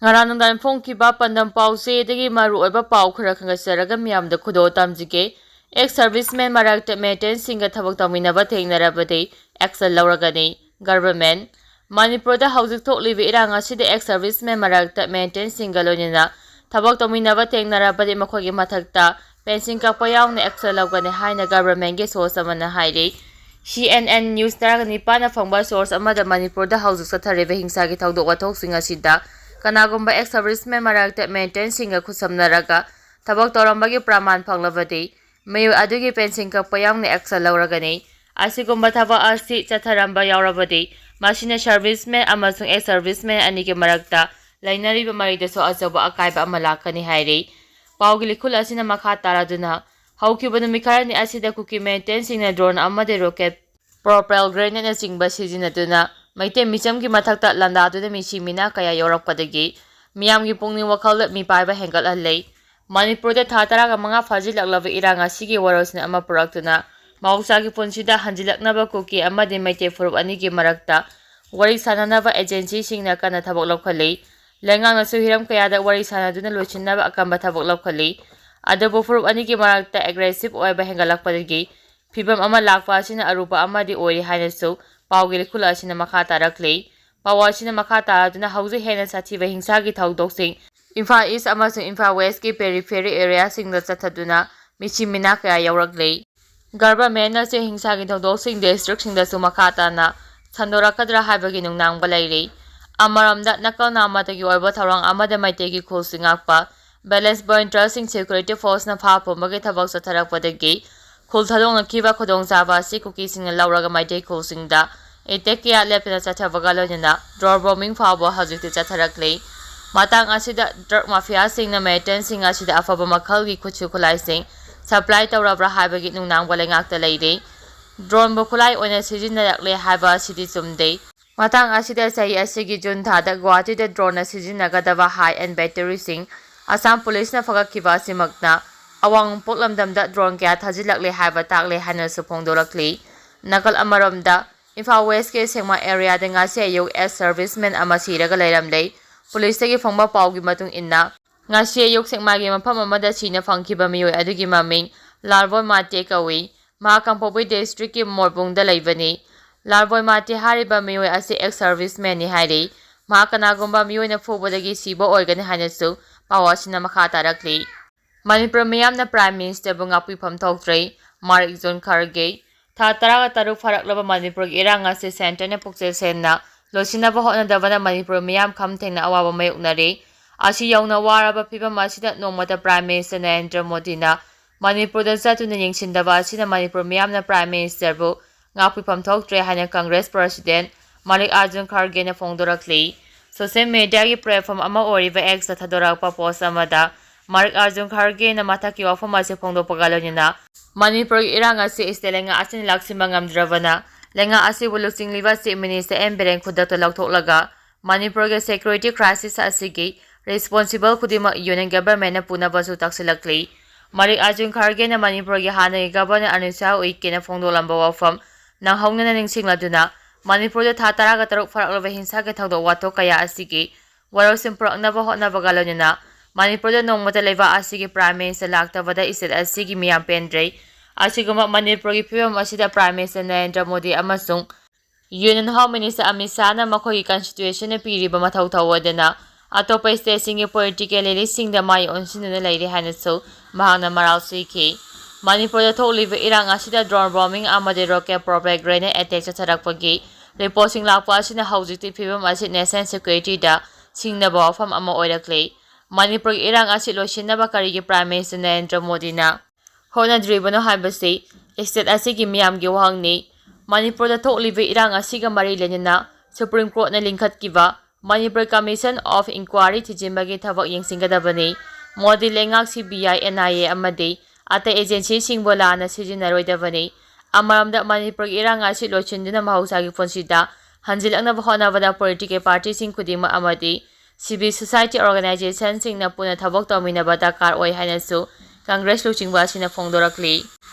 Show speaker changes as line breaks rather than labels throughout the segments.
Ngarang nang phongkiba pandam pause dagi maru oiba pau khara khangasaraga miyamda khudo tamjige ex-servicemen marakta militant singga thabak touminaba thengnarabadi action louragani government Manipurda hauzik thokliba irang asida ex-servicemen marakta militant singga loinina thabak touminaba thengnarabadi makhogi mathakta pension kakpa yauna action lawgani haina government ge source amana hairi CNN News taragani pana phangba source amada Manipurda hauzik sathariba hingsagi thawdok wathok singa sida Kanagumba ex-servicemen marakta militant singga khusamnaraga thabak torambagi praman phanglabadi mayu adugi pension kakpa yauna action lawragani asigumba thabak asi chatharamba yaurabadi masina servicemen amasung ex-servicemen anigi marakta lainariba maridaso achawa akaiba ama lakani hairi pawgi likhul asina makha taraduna haukiba numikharani asida kuki militant singna drone amade rocket propel grenade na singba sijinaduna maite michamgi mathakta landaduna michimina kaya yorakpadagi miyamgi pungning wakhal mi paiba hengal allei Manipurda thataraga manga fajilaklaba irang asigi warosna ama puraktuna mahusagi punsida hanjilaknaba kuki amadi maite furup anigi marakta wari sananaba agency singna kana thabak lawkhalei lengang nasu hiram kayada wari sanaduna lochinnaba akamba thabak lawkhalei adabu furup anigi marakta aggressive oiba hengalakpadagi phibam ama lakpa asina arupa amadi ori hainasu pawgi likhul asina makha taraklei pawa asina makha taraduna hauji hena sathiba hingsagi thawdoksing Imphal East amasung Imphal West ki periphery area singda chathaduna michimina kaya yawraklei government na se hingsagi thawdoksing district singda su makha tana sandorakadra haibagi nungnangba leirei amaramda nakal namatagi oiba tharang amada maitegi khulsingakpa balance point trusting security force na phapo magi thabak satharakpadagi khul thalong kiba khodong jaba si kuki singna lauraga maitei khulsingda etekia lepna chathabaga loina draw bombing phabo hajukti chatharaklei matang asida drug mafia singna militant singa asida afaba makhalgi khuchu khulai sing supply tawrabra haibagi nungnang balengakta leire drone bo khulai oina sijinarakle haiba sidi chumdei matang asida sai asigi jun thada Guwahati da drone sijinagadaba high end battery sing Assam police na phagakkiba simakna awang poklamdamda drone kya thajilakle haiba takle hana supongdorakli nakal amaramda Imphal West ke sengma area da ngasi ayuk ex-servicemen ama siraga leiramlei police tagi phangba pawgi matung inna ngasi ayuk sengmagi mafam amada sina phangkiba miyoi adugi maming Larboy Mate kawi Mahakampobui district ki morbungda leibani Larboy Mate hariba miyoi asi ex-servicemen ni hairi mahakanagumba miyoi na phubodagi siba oigani hanasu pawasina makha tarakli Manipur miyamna Prime Minister bu ngakpifam thoktrei Marikzon Kharge tha taraga taruk faraklaba Manipur gi irang ase center na pukchel senna losinaba hotnadabana Manipur miyam khamthengna awaba mayuknare asi yauna waraba phibam asida nongmata Prime Minister Narendra Modi na Manipur da zatuna yengsindaba asina Manipur miyamna Prime Minister bu ngakpifam thoktre haina Congress President Mallikarjun Kharge na phongdoraklei social media gi platform ama oriba X da thadorakpa post amada Mallikarjun Kharge na mathaki wafam ase phongdopagalonina Manipur irang ase istelenga asin laksimba ngamdravana lenga ase buluksing liba chief minister Bereng khudakta lauthoklaga Manipur ge security crisis asigi responsible khudima union government na punabasu taksilaklei Mallikarjun Kharge na Manipur ge hanai governor Anusa Uike na phongdolamba wafam nang haungna ningsingladuna Manipur da thataraga taruk faraklaba hinsa ge thawdo wato kaya asigi warosim puraknaba hotnaba galonina Manipur da nongmata leiba asigi Prime Minister laktabada iset asigi miyam pendrei asiguma Manipur gi phibam asida Prime Minister Narendra Modi amasung Union Home Minister Amit Shah na makhoi constitution na piriba mathau thawadana atopa state singi political leading da mai onsinuna leire hanasu mahana maral siki Manipur da thokliba irang asida drone bombing amade rocket propel grenade attack chatharakpagi reporting lakpa asina haujikti phibam asid nation security da singnaba wafam ama oiraklei Manipur irang asid losinaba karigi Prime Minister Narendra Modi na honadribano haibase state asigi miyamgi wahangni Manipur da thokliba irang asiga mari lenina Supreme Court na lingkhatkiba Manipur Commission of Inquiry thijimbagi thabak yengsingadabani Modi lengak CBI NIA amadi ata agency singbola na sijinaroidabani amaramda Manipur irang asid lochinduna mahusagi ponsida hanjilaknaba honabada political party sing khudima amadi civil society organization singna puna thabak touminaba dakar oi hainasu Congress luchingba asina phongdorakli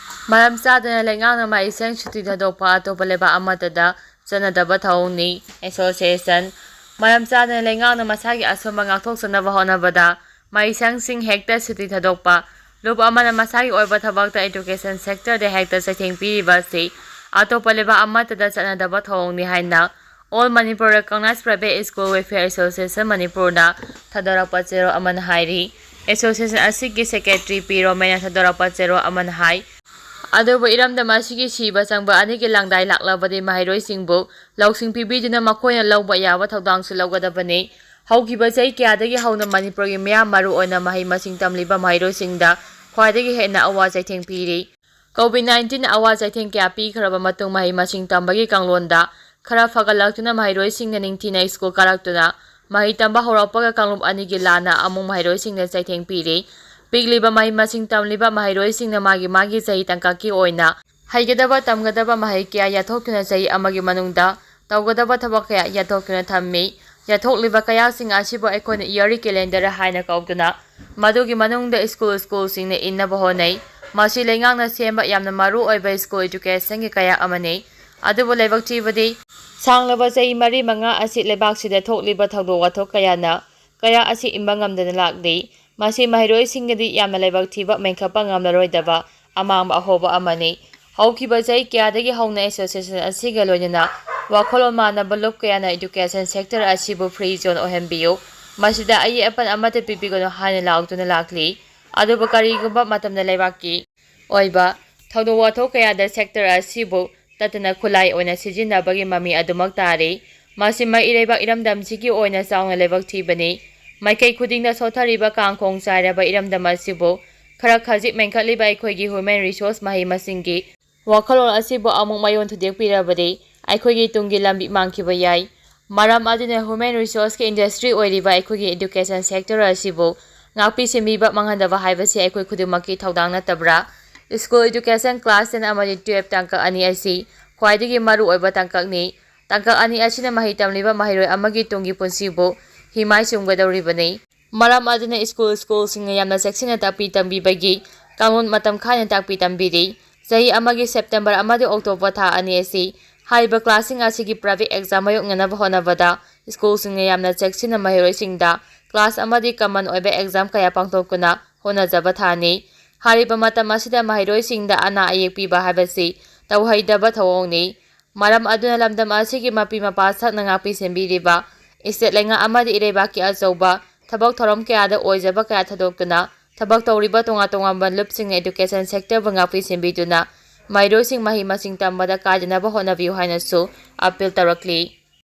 maram sadana lengang na isang chuti thadokpa atopa leba amatada chanadaba thauni association ꯃꯔꯝ ꯆꯥꯗꯅ ꯂꯩꯉꯥꯛꯅ ꯃꯁꯥꯒꯤ ꯑꯁꯣꯟꯕ ꯉꯥꯛꯊꯣꯛꯆꯅꯕ ꯍꯣꯠꯅꯕꯗ ꯃꯍꯩꯁꯪꯁꯤꯡ ꯍꯦꯛꯇ ꯁꯨꯇꯤ ꯊꯥꯗꯣꯛꯄ, ꯂꯨꯞ ꯑꯃꯅ ꯃꯁꯥꯒꯤ ꯑꯣꯏꯕ ꯊꯕꯛꯇ ꯑꯦꯗꯨꯀꯦꯁꯟ ꯁꯦꯛꯇꯔꯗ ꯍꯦꯛꯇ ꯆꯩꯊꯦꯡ ꯄꯤꯔꯤꯕ ꯑꯁꯤ ꯑꯇꯣꯞꯄ ꯂꯩꯕꯥꯛ ꯑꯃꯠꯇꯗ ꯆꯠꯅꯗꯕ ꯊꯧꯑꯣꯡꯅꯤ ꯍꯥꯏꯅ all Manipur recognised private school welfare association ꯃꯅꯤꯄꯨꯔꯅ ꯊꯥꯗꯣꯔꯛꯄ ꯆꯦꯔꯣꯜ ꯑꯃꯅ ꯍꯥꯏꯔꯤ꯫ ꯑꯦꯁꯣꯁꯤꯌꯦꯁꯟ ꯑꯁꯤꯒꯤ ꯁꯦꯀ꯭ꯔꯦꯇꯔꯤ ꯄꯤ ꯔꯣꯃꯦꯟꯅ ꯊꯥꯗꯣꯔꯛꯄ ꯆꯦꯔꯣꯜ ꯑꯃꯅ ꯍꯥꯏ ꯑꯗꯨꯕꯨ ꯏꯔꯝꯗꯝ ꯑꯁꯤꯒꯤ ꯁꯤꯕ ꯆꯪꯕ ꯑꯅꯤꯒꯤ ꯂꯥꯡꯗꯥꯏ ꯂꯥꯛꯂꯕꯗꯤ ꯃꯍꯩꯔꯣꯏꯁꯤꯡꯕꯨ ꯂꯧꯁꯤꯡ ꯄꯤꯕꯤꯗꯨꯅ ꯃꯈꯣꯏꯅ ꯂꯧꯕ ꯌꯥꯕ ꯊꯧꯗꯥꯡꯁꯨ ꯂꯧꯒꯗꯕꯅꯤ꯫ ꯍꯧꯈꯤꯕ ꯆꯍꯤ ꯀꯌꯥꯗꯒꯤ ꯍꯧꯅ ꯃꯅꯤꯄꯨꯔꯒꯤ ꯃꯤꯌꯥꯝ ꯃꯔꯨꯑꯣꯏꯅ ꯃꯍꯩ ꯃꯁꯤꯡ ꯇꯝꯂꯤꯕ ꯃꯍꯩꯔꯣꯏꯁꯤꯡꯗ ꯈ꯭ꯋꯥꯏꯗꯒꯤ ꯍꯦꯟꯅ ꯑꯋꯥ ꯆꯩꯊꯦꯡ ꯄꯤꯔꯤ꯫ ꯀꯣꯚꯤꯗ-19ꯅ ꯑꯋꯥ ꯆꯩꯊꯦꯡ ꯀꯌꯥ ꯄꯤꯈ꯭ꯔꯕ ꯃꯇꯨꯡ ꯃꯍꯩ ꯃꯁꯤꯡ ꯇꯝꯕꯒꯤ ꯀꯥꯡꯂꯣꯟꯗ ꯈꯔ ꯐꯒꯠꯂꯛꯇꯨꯅ ꯃꯍꯩꯔꯣꯏꯁꯤꯡꯅ ꯅꯤꯡꯊꯤꯅ ꯁ꯭ꯀꯨꯜ ꯀꯥꯔꯛꯇꯨꯅ ꯃꯍꯩ ꯇꯝꯕ ꯍꯧꯔꯛꯄꯒ ꯀꯥꯡꯂꯨꯞ ꯑꯅꯤꯒꯤ ꯂꯥꯟꯅ ꯑꯃꯨꯛ ꯃꯍꯩꯔꯣꯏꯁꯤꯡꯗ ꯆꯩꯊꯦꯡ ꯄꯤꯔꯤ꯫ ꯄꯤꯛꯂꯤꯕ ꯃꯍꯩ ꯃꯁꯤꯡ ꯇꯝꯂꯤꯕ ꯃꯍꯩꯔꯣꯏꯁꯤꯡꯅ ꯃꯥꯒꯤ ꯆꯍꯤ ꯇꯥꯡꯀꯛꯀꯤ ꯑꯣꯏꯅ ꯍꯩꯒꯗꯕ ꯇꯝꯒꯗꯕ ꯃꯍꯩ ꯀꯌꯥ ꯌꯥꯠꯊꯣꯛꯇꯨꯅ ꯆꯍꯤ ꯑꯃꯒꯤ ꯃꯅꯨꯡꯗ ꯇꯧꯒꯗꯕ ꯊꯕꯛ ꯀꯌꯥ ꯌꯥꯠꯊꯣꯛꯇꯨꯅ ꯊꯝꯃꯤ꯫ ꯌꯥꯠꯊꯣꯛꯂꯤꯕ ꯀꯌꯥꯁꯤꯡ ꯑꯁꯤꯕꯨ ꯑꯩꯈꯣꯏꯅ ꯏꯌꯔꯂꯤ ꯀꯦꯂꯦꯟꯗꯔ ꯍꯥꯏꯅ ꯀꯧꯗꯨꯅ ꯃꯗꯨꯒꯤ ꯃꯅꯨꯡꯗ ꯁ꯭ꯀꯨꯜꯁꯤꯡꯅ ꯏꯟꯅꯕ ꯍꯣꯠꯅꯩ꯫ ꯃꯁꯤ ꯂꯩꯉꯥꯛꯅ ꯁꯦꯝꯕ ꯌꯥꯝꯅ ꯃꯔꯨ ꯑꯣꯏꯕ ꯁ꯭ꯀꯨꯜ ꯑꯦꯗꯨꯀꯦꯁꯟꯒꯤ ꯀꯌꯥ ꯑꯃꯅꯤ꯫ ꯑꯗꯨꯕꯨ ꯂꯥꯏꯕꯛ ꯊꯤꯕꯗꯤ ꯁꯥꯡꯂꯕ ꯆꯍꯤ 4-5 ꯑꯁꯤ ꯂꯩꯕꯥꯛꯁꯤꯗ ꯊꯣꯛꯂꯤꯕ ꯊꯧꯗꯣꯛ ꯋꯥꯊꯣꯛ ꯀꯌꯥ ꯑꯁꯤ ꯏꯟꯕ ꯉꯝꯗꯅ ꯂꯥꯛꯂꯤ꯫ ꯃꯁꯤ ꯃꯍꯩꯔꯣꯏꯁꯤꯡꯒꯤꯗꯤ ꯌꯥꯝꯅ ꯂꯥꯏꯕꯛ ꯊꯤꯕ, ꯃꯦꯟꯈꯠꯄ ꯉꯝꯂꯔꯣꯏꯗꯕ ꯑꯃꯥꯡꯕ ꯑꯍꯣꯕ ꯑꯃꯅꯤ꯫ ꯍꯧꯈꯤꯕ ꯆꯍꯤ ꯀꯌꯥꯗꯒꯤ ꯍꯧꯅ ꯑꯦꯁꯣꯁꯤꯌꯦꯁꯟ ꯑꯁꯤꯒ ꯂꯣꯏꯅꯅ ꯋꯥꯈꯜꯂꯣꯟ ꯃꯥꯟꯅꯕ ꯂꯨꯞ ꯀꯌꯥꯅ ꯑꯦꯗꯨꯀꯦꯁꯟ ꯁꯦꯛꯇꯔ ꯑꯁꯤꯕꯨ ꯐ꯭ꯔꯤ ꯖꯣꯟ ꯑꯣꯏꯍꯟꯕꯤꯌꯨ, ꯃꯁꯤꯗ ꯑꯌꯦꯠ ꯑꯄꯟ ꯑꯃꯠꯇ ꯄꯤꯕꯤꯒꯅꯨ ꯍꯥꯏꯅ ꯂꯥꯎꯊꯨꯅ ꯂꯥꯛꯂꯤ꯫ ꯑꯗꯨꯕꯨ ꯀꯔꯤꯒꯨꯝꯕ ꯃꯇꯝꯗ ꯂꯩꯕꯥꯛꯀꯤ ꯑꯣꯏꯕ ꯊꯧꯗꯣꯛ ꯋꯥꯊꯣꯛ ꯀꯌꯥꯗ ꯁꯦꯛꯇꯔ ꯑꯁꯤꯕꯨ ꯇꯠꯇꯅ ꯈꯨꯠꯂꯥꯏ ꯑꯣꯏꯅ ꯁꯤꯖꯤꯟꯅꯕꯒꯤ ꯃꯃꯤ ꯑꯗꯨꯃꯛ ꯇꯥꯔꯤ꯫ ꯃꯁꯤ ꯃꯩꯔꯩꯕꯥꯛ ꯏꯔꯝꯗꯝꯁꯤꯒꯤ ꯑꯣꯏꯅ ꯆꯥꯎꯅ ꯂꯥꯏꯕꯛ ꯊꯤꯕꯅꯤ꯫ ꯃꯥꯏꯀꯩ ꯈꯨꯗꯤꯡꯗ ꯁꯣꯠꯊꯔꯤꯕ ꯀꯥꯡ-ꯈꯣꯡ ꯆꯥꯏꯔꯕ ꯏꯔꯝꯗꯝ ꯑꯁꯤꯕꯨ ꯈꯔ ꯈꯖꯤꯛ ꯃꯦꯟꯈꯠꯂꯤꯕ ꯑꯩꯈꯣꯏꯒꯤ ꯍ꯭ꯌꯨꯃꯦꯟ ꯔꯤꯁꯣꯔꯁ ꯃꯍꯩ ꯃꯁꯤꯡꯒꯤ ꯋꯥꯈꯜꯂꯣꯟ ꯑꯁꯤꯕꯨ ꯑꯃꯨꯛ ꯃꯌꯣꯟ ꯊꯨꯗꯦꯛꯄꯤꯔꯕꯗꯤ ꯑꯩꯈꯣꯏꯒꯤ ꯇꯨꯡꯒꯤ ꯂꯝꯕꯤ ꯃꯥꯡꯈꯤꯕ ꯌꯥꯏ꯫ ꯃꯔꯝ ꯑꯗꯨꯅ ꯍ꯭ꯌꯨꯃꯦꯟ ꯔꯤꯁꯣꯔꯁꯀꯤ ꯏꯟꯗꯁꯇ꯭ꯔꯤ ꯑꯣꯏꯔꯤꯕ ꯑꯩꯈꯣꯏꯒꯤ ꯑꯦꯗꯨꯀꯦꯁꯟ ꯁꯦꯛꯇꯔ ꯑꯁꯤꯕꯨ ꯉꯥꯛꯄꯤ ꯁꯦꯟꯕꯤꯕ ꯃꯥꯡꯍꯟꯗꯕ ꯍꯥꯏꯕꯁꯤ ꯑꯩꯈꯣꯏ ꯈꯨꯗꯤꯡꯃꯛꯀꯤ ꯊꯧꯗꯥꯡ ꯅꯠꯇꯕ꯭ꯔꯥ? ꯁ꯭ꯀꯨꯜ ꯑꯦꯗꯨꯀꯦꯁꯟ ꯀ꯭ꯂꯥꯁ 10 ꯑꯃꯗꯤ 12 ꯇꯥꯡꯀꯛ ꯑꯅꯤ ꯑꯁꯤ ꯈ꯭ꯋꯥꯏꯗꯒꯤ ꯃꯔꯨ ꯑꯣꯏꯕ ꯇꯥꯡꯀꯛꯅꯤ꯫ ꯇꯥꯡꯀꯛ ꯑꯅꯤ ꯑꯁꯤꯅ ꯃꯍꯩ ꯇꯝꯂꯤꯕ ꯃꯍꯩꯔꯣꯏ ꯑꯃꯒꯤ ꯇꯨꯡꯒꯤ ꯄꯨꯟꯁꯤꯕꯨ ꯍꯤꯃꯥꯏ ꯁꯨꯝꯒꯗꯧꯔꯤꯕꯅꯤ꯫ ꯃꯔꯝ ꯑꯗꯨꯅ ꯁ꯭ꯀꯨꯜꯁꯤꯡꯅ ꯌꯥꯝꯅ ꯆꯦꯛꯁꯤꯟꯅ ꯇꯥꯛꯄꯤ ꯇꯝꯕꯤꯕꯒꯤ ꯀꯥꯡꯂꯣꯟ ꯃꯇꯝ ꯈꯥꯏꯅ ꯇꯥꯛꯄꯤ ꯇꯝꯕꯤꯔꯤ꯫ ꯆꯍꯤ ꯑꯃꯒꯤ ꯁꯦꯞꯇꯦꯝꯕꯔ ꯑꯃꯗꯤ ꯑꯣꯛꯇꯣꯕꯔ ꯊꯥ ꯑꯅꯤ ꯑꯁꯤ ꯍꯥꯏꯔꯤꯕ ꯀ꯭ꯂꯥꯁꯁꯤꯡ ꯑꯁꯤꯒꯤ ꯄ꯭ꯔꯥꯏꯚꯦꯠ ꯑꯦꯛꯖꯥꯝ ꯃꯥꯌꯣꯛꯅꯅꯕ ꯍꯣꯠꯅꯕꯗ ꯁ꯭ꯀꯨꯜꯁꯤꯡꯅ ꯌꯥꯝꯅ ꯆꯦꯛꯁꯤꯟꯅ ꯃꯍꯩꯔꯣꯏꯁꯤꯡꯗ ꯀ꯭ꯂꯥꯁ ꯑꯃꯗꯤ ꯀꯃꯟ ꯑꯣꯏꯕ ꯑꯦꯛꯖꯥꯝ ꯀꯌꯥ ꯄꯥꯡꯊꯣꯛꯇꯨꯅ ꯍꯣꯠꯅꯖꯕ ꯊꯥꯅꯤ꯫ ꯍꯥꯏꯔꯤꯕ ꯃꯇꯝ ꯑꯁꯤꯗ ꯃꯍꯩꯔꯣꯏꯁꯤꯡꯗ ꯑꯅꯥ ꯑꯌꯦꯛ ꯄꯤꯕ ꯍꯥꯏꯕꯁꯤ ꯇꯧꯍꯩꯗꯕ ꯊꯧꯑꯣꯡꯅꯤ꯫ ꯃꯔꯝ ꯑꯗꯨꯅ ꯂꯝꯗꯝ ꯑꯁꯤꯒꯤ ꯃꯄꯤ ꯃꯄꯥ ꯁꯛꯅ ꯉꯥꯛꯄꯤ ꯁꯦꯟꯕꯤꯔꯤꯕ ꯁ꯭ꯇꯦꯠ ꯂꯩꯉꯥꯛ ꯑꯃꯗꯤ ꯏꯔꯩꯕꯥꯛꯀꯤ ꯑꯆꯧꯕ ꯊꯕꯛ ꯊꯧꯔꯝ ꯀꯌꯥꯗ ꯑꯣꯏꯖꯕ ꯀꯌꯥ ꯊꯥꯗꯣꯛꯇꯨꯅ ꯊꯕꯛ ꯇꯧꯔꯤꯕ ꯇꯣꯉꯥꯟ ꯇꯣꯉꯥꯟꯕ ꯂꯨꯞꯁꯤꯡꯅ ꯑꯦꯗꯨꯀꯦꯁꯟ ꯁꯦꯛꯇꯔꯕꯨ ꯉꯥꯛꯄꯤ ꯁꯦꯟꯕꯤꯗꯨꯅ ꯃꯍꯩꯔꯣꯏꯁꯤꯡ ꯃꯍꯩ ꯃꯁꯤꯡ ꯇꯝꯕꯗ ꯀꯥꯏꯗꯅꯕ ꯍꯣꯠꯅꯕꯤꯌꯨ ꯍꯥꯏꯅꯁꯨ ꯑꯄꯤꯜ ꯇꯧꯔꯛꯂꯤ꯫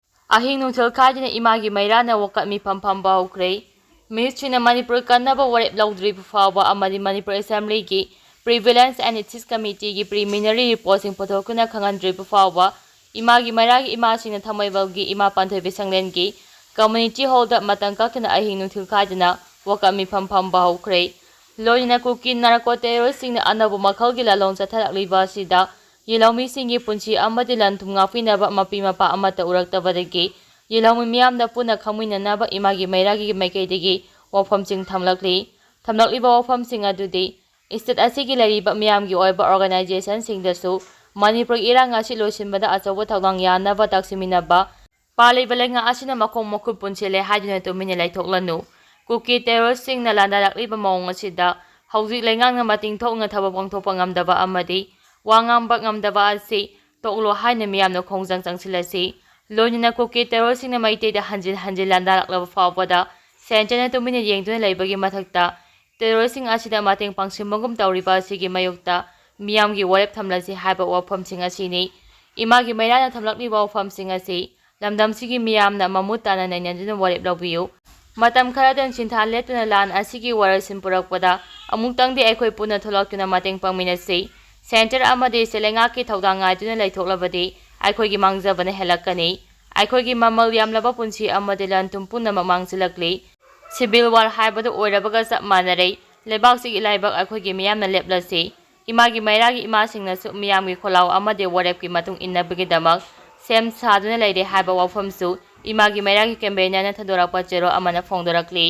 ꯑꯍꯤꯡ ꯅꯨꯡꯊꯤꯜ ꯈꯥꯏꯗꯅ ꯏꯃꯥꯒꯤ ꯃꯩꯔꯥꯅ ꯋꯥꯀꯠ ꯃꯤꯐꯝ ꯐꯝꯕ ꯍꯧꯈ꯭ꯔꯦ꯫ ꯃꯤꯅꯤꯁꯇ꯭ꯔꯤꯅ ꯃꯅꯤꯄꯨꯔ ꯀꯟꯅꯕ ꯋꯥꯔꯦꯞ ꯂꯧꯗ꯭ꯔꯤꯕ ꯐꯥꯎꯕ ꯑꯃꯗꯤ ꯃꯅꯤꯄꯨꯔ ꯑꯦꯁꯦꯝꯕ꯭ꯂꯤꯒꯤ ꯄ꯭ꯔꯤꯚꯤꯂꯦꯟꯁ ꯑꯦꯟ ꯏꯊꯤꯛꯁ ꯀꯃꯤꯇꯤꯒꯤ ꯄ꯭ꯔꯤꯂꯤꯃꯤꯅꯔꯤ ꯔꯤꯄꯣꯔꯠꯁꯤꯡ ꯄꯨꯊꯣꯛꯇꯨꯅ ꯈꯪꯍꯟꯗ꯭ꯔꯤꯕ ꯐꯥꯎꯕ ꯏꯃꯥꯒꯤ ꯃꯩꯔꯥꯒꯤ ꯏꯃꯥꯁꯤꯡꯅ ꯊꯥꯡꯃꯩꯕꯟꯒꯤ ꯏꯃꯥ ꯄꯥꯟꯊꯣꯏꯕꯤ ꯁꯪꯂꯦꯟꯒꯤ ꯀꯝꯃ꯭ꯌꯨꯅꯤꯇꯤ ꯍꯣꯜꯗ ꯃꯇꯝ ꯀꯛꯇꯅ ꯑꯍꯤꯡ ꯅꯨꯡꯊꯤꯜ ꯈꯥꯏꯗꯅ ꯋꯥꯀꯠ ꯃꯤꯐꯝ ꯐꯝꯕ ꯍꯧꯈ꯭ꯔꯦ꯫ ꯂꯣꯏꯅꯅ ꯀꯨꯀꯤ ꯅꯥꯔꯀꯣ ꯇꯦꯔꯣꯔꯤꯁꯁꯤꯡꯅ ꯑꯅꯧꯕ ꯃꯈꯜꯒꯤ ꯂꯂꯣꯟ ꯆꯠꯊꯔꯛꯂꯤꯕ ꯑꯁꯤꯗ ꯌꯦꯜꯍꯧꯃꯤꯁꯤꯡꯒꯤ ꯄꯨꯟꯁꯤ ꯑꯃꯗꯤ ꯂꯟ-ꯊꯨꯝ ꯉꯥꯛꯄꯤꯅꯕ ꯃꯄꯤ ꯃꯄꯥ ꯑꯃꯠꯇ ꯎꯔꯛꯇꯕꯗꯒꯤ ꯌꯦꯜꯍꯧꯃꯤ ꯃꯤꯌꯥꯝꯅ ꯄꯨꯟꯅ ꯈꯪꯃꯤꯟꯅꯅꯕ ꯏꯃꯥꯒꯤ ꯃꯩꯔꯥꯒꯤ ꯃꯥꯏꯀꯩꯗꯒꯤ ꯋꯥꯐꯝꯁꯤꯡ ꯊꯝꯂꯛꯂꯤꯕ ꯋꯥꯐꯝꯁꯤꯡ ꯑꯗꯨꯗꯤ ꯁ꯭ꯇꯦꯠ ꯑꯁꯤꯒꯤ ꯂꯩꯔꯤꯕ ꯃꯤꯌꯥꯝꯒꯤ ꯑꯣꯏꯕ ꯑꯣꯔꯒꯅꯥꯏꯖꯦꯁꯟꯁꯤꯡꯗꯁꯨ ꯃꯅꯤꯄꯨꯔꯒꯤ ꯏꯔꯥꯡ ꯑꯁꯤ ꯂꯣꯏꯁꯤꯟꯕꯗ ꯑꯆꯧꯕ ꯊꯧꯗꯥꯡ ꯌꯥꯅꯕ ꯇꯛꯁꯤꯟꯃꯤꯟꯅꯕ, ꯄꯥꯜꯂꯤꯕ ꯂꯩꯉꯥꯛ ꯑꯁꯤꯅ ꯃꯈꯣꯡ ꯃꯈꯨꯠ ꯄꯨꯟꯁꯤꯜꯂꯦ ꯍꯥꯏꯗꯨꯅ ꯇꯨꯃꯤꯟꯅ ꯂꯩꯊꯣꯛꯂꯅꯨ꯫ ꯀꯨꯀꯤ ꯇꯦꯔꯣꯔꯤꯁꯁꯤꯡꯅ ꯂꯥꯟꯗꯥꯔꯛꯂꯤꯕ ꯃꯑꯣꯡ ꯑꯁꯤꯗ ꯍꯧꯖꯤꯛ ꯂꯩꯉꯥꯛꯅ ꯃꯇꯤꯡ ꯊꯣꯛꯅ ꯊꯕꯛ ꯄꯥꯡꯊꯣꯛꯄ ꯉꯝꯗꯕ ꯑꯃꯗꯤ ꯋꯥ ꯉꯥꯡꯕ ꯉꯝꯗꯕ ꯑꯁꯤ ꯇꯣꯛꯂꯣ ꯍꯥꯏꯅ ꯃꯤꯌꯥꯝꯅ ꯈꯣꯡꯖꯪ ꯆꯪꯁꯤꯜꯂꯁꯤ꯫ ꯂꯣꯏꯅꯅ ꯀꯨꯀꯤ ꯇꯦꯔꯣꯔꯤꯁꯁꯤꯡꯅ ꯃꯩꯇꯩꯗ ꯍꯟꯖꯤꯟ ꯍꯟꯖꯤꯟ ꯂꯥꯟꯗꯥꯔꯛꯂꯕ ꯐꯥꯎꯕꯗ ꯁꯦꯟꯇꯔꯅ ꯇꯨꯃꯤꯟꯅ ꯌꯦꯡꯗꯨꯅ ꯂꯩꯕꯒꯤ ꯃꯊꯛꯇ ꯇꯦꯔꯣꯔꯤꯁꯁꯤꯡ ꯑꯁꯤꯗ ꯃꯇꯦꯡ ꯄꯥꯡꯁꯤꯟꯕꯒꯨꯝ ꯇꯧꯔꯤꯕ ꯑꯁꯤꯒꯤ ꯃꯥꯌꯣꯛꯇ ꯃꯤꯌꯥꯝꯒꯤ ꯋꯥꯔꯦꯞ ꯊꯝꯂꯁꯤ ꯍꯥꯏꯕ ꯋꯥꯐꯝꯁꯤꯡ ꯑꯁꯤꯅꯤ꯫ ꯏꯃꯥꯒꯤ ꯃꯩꯔꯥꯅ ꯊꯝꯂꯛꯂꯤꯕ ꯋꯥꯐꯝꯁꯤꯡ ꯑꯁꯤ ꯂꯝꯗꯝꯁꯤꯒꯤ ꯃꯤꯌꯥꯝꯅ ꯃꯃꯨꯠ ꯇꯥꯅ ꯅꯩꯅꯗꯨꯅ ꯋꯥꯔꯦꯞ ꯂꯧꯕꯤꯌꯨ꯫ ꯃꯇꯝ ꯈꯔꯗꯪ ꯁꯤꯟꯊꯥ ꯂꯦꯞꯇꯨꯅ ꯂꯥꯟ ꯑꯁꯤꯒꯤ ꯋꯥꯔꯣꯜꯁꯤꯟ ꯄꯨꯔꯛꯄꯗ ꯑꯃꯨꯛꯇꯪꯗꯤ ꯑꯩꯈꯣꯏ ꯄꯨꯟꯅ ꯊꯣꯛꯂꯛꯇꯨꯅ ꯃꯇꯦꯡ ꯄꯥꯡꯃꯤꯟꯅꯁꯤ꯫ ꯁꯦꯟꯇꯔ ꯑꯃꯗꯤ ꯁ꯭ꯇꯦꯠ ꯂꯩꯉꯥꯛꯀꯤ ꯊꯧꯗꯥꯡ ꯉꯥꯏꯗꯨꯅ ꯂꯩꯊꯣꯛꯂꯕꯗꯤ ꯑꯩꯈꯣꯏꯒꯤ ꯃꯥꯡꯖꯕꯅ ꯍꯦꯜꯂꯛꯀꯅꯤ꯫ ꯑꯩꯈꯣꯏꯒꯤ ꯃꯃꯜ ꯌꯥꯝꯂꯕ ꯄꯨꯟꯁꯤ ꯑꯃꯗꯤ ꯂꯟ-ꯊꯨꯝ ꯄꯨꯝꯅꯃꯛ ꯃꯥꯡꯁꯤꯜꯂꯛꯂꯤ꯫ ꯁꯤꯚꯤꯜ ꯋꯥꯔ ꯍꯥꯏꯕꯗꯨ ꯑꯣꯏꯔꯕꯒ ꯆꯞ ꯃꯥꯟꯅꯔꯦ꯫ ꯂꯩꯕꯥꯛꯁꯤꯒꯤ ꯏꯂꯥꯏꯕꯛ ꯑꯩꯈꯣꯏꯒꯤ ꯃꯤꯌꯥꯝꯅ ꯂꯦꯞꯂꯁꯤ꯫ ꯏꯃꯥꯒꯤ ꯃꯩꯔꯥꯒꯤ ꯏꯃꯥꯁꯤꯡꯅꯁꯨ ꯃꯤꯌꯥꯝꯒꯤ ꯈꯣꯜꯂꯥꯎ ꯑꯃꯗꯤ ꯋꯥꯔꯦꯞꯀꯤ ꯃꯇꯨꯡ ꯏꯟꯅꯕꯒꯤꯗꯃꯛ ꯁꯦꯝ ꯁꯥꯗꯨꯅ ꯂꯩꯔꯦ ꯍꯥꯏꯕ ꯋꯥꯐꯝꯁꯨ ꯏꯃꯥꯒꯤ ꯃꯩꯔꯥꯒꯤ ꯀꯟꯚꯦꯅꯔꯅ ꯊꯥꯗꯣꯔꯛꯄ ꯆꯦꯔꯣꯜ ꯑꯃꯅ ꯐꯣꯡꯗꯣꯔꯛꯂꯤ꯫